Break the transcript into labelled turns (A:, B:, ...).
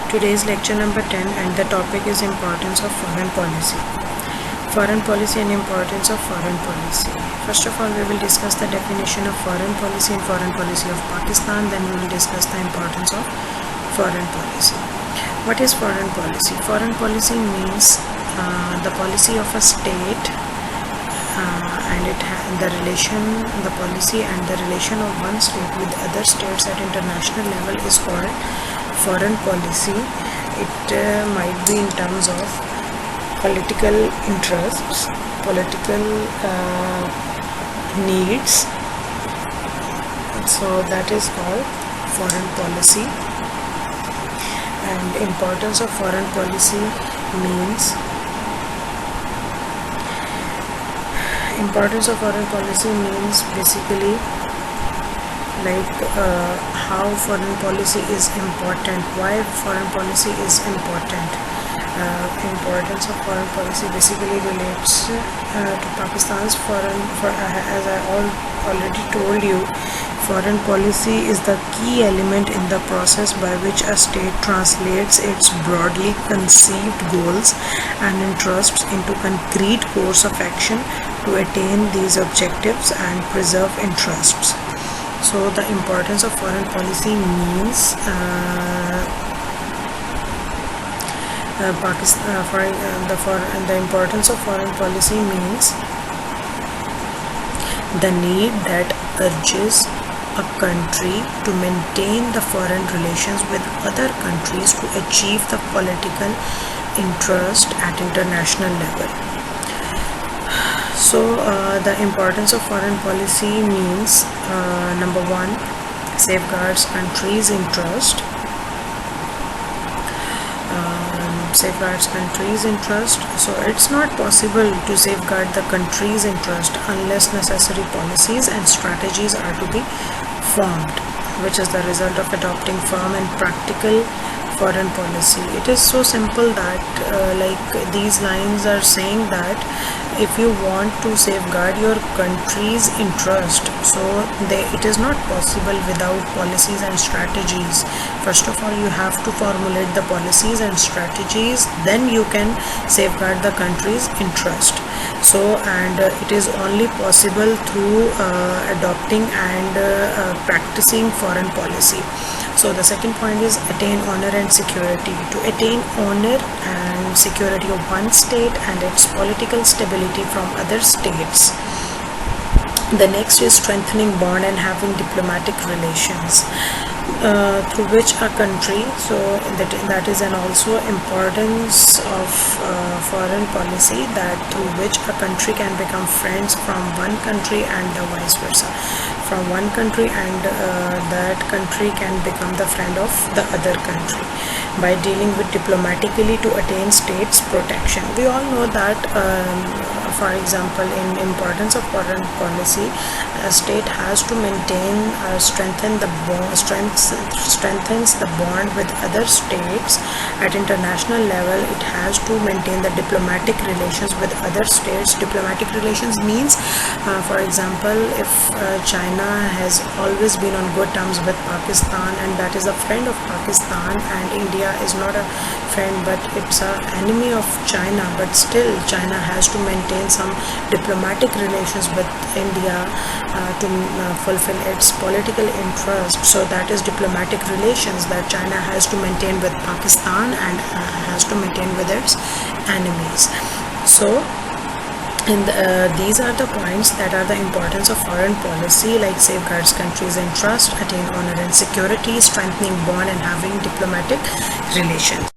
A: Today is lecture number 10 and the topic is importance of foreign policy. Foreign policy and importance of foreign policy. First of all, we will discuss the definition of foreign policy and foreign policy of Pakistan. Then we will discuss the importance of foreign policy. What is foreign policy? Foreign policy means the policy of a state and the policy and the relation of one state with other states at international level is called foreign policy. It might be in terms of political interests, political needs. So that is called foreign policy. And importance of foreign policy means basically like how foreign policy is important, why foreign policy is important. Importance of foreign policy basically relates to Pakistan's as I already told you, foreign policy is the key element in the process by which a state translates its broadly conceived goals and interests into concrete course of action to attain these objectives and preserve interests. So the importance of foreign policy means the importance of foreign policy means the need that urges a country to maintain the foreign relations with other countries to achieve the political interest at international level. So the importance of foreign policy means number one, safeguards countries' interest. So it's not possible to safeguard the country's interest unless necessary policies and strategies are to be formed, which is the result of adopting firm and practical foreign policy. It is so simple that like these lines are saying that if you want to safeguard your country's interest, so it is not possible without policies and strategies. First of all, you have to formulate the policies and strategies, then you can safeguard the country's interest. So it is only possible through adopting and practicing foreign policy. So the second point is attain honor and security. To attain honor and security of one state and its political stability from other states. The next is strengthening bond and having diplomatic relations through which a country, so that is an also importance of foreign policy, that through which a country can become friends from one country and the vice versa, from one country and that country can become the friend of the other country by dealing with diplomatically to attain states protection. We all know that for example, in importance of foreign policy, a state has to maintain strengthens the bond with other states at international level. It has to maintain the diplomatic relations with other states. Diplomatic relations means for example, if China has always been on good terms with Pakistan and that is a friend of Pakistan, and India is not a friend but it's an enemy of China, but still China has to maintain some diplomatic relations with India to fulfill its political interest. So that is diplomatic relations that China has to maintain with Pakistan and has to maintain with its enemies. So these are the points that are the importance of foreign policy, like safeguards countries' interest, attain honor and security, strengthening bond and having diplomatic relations.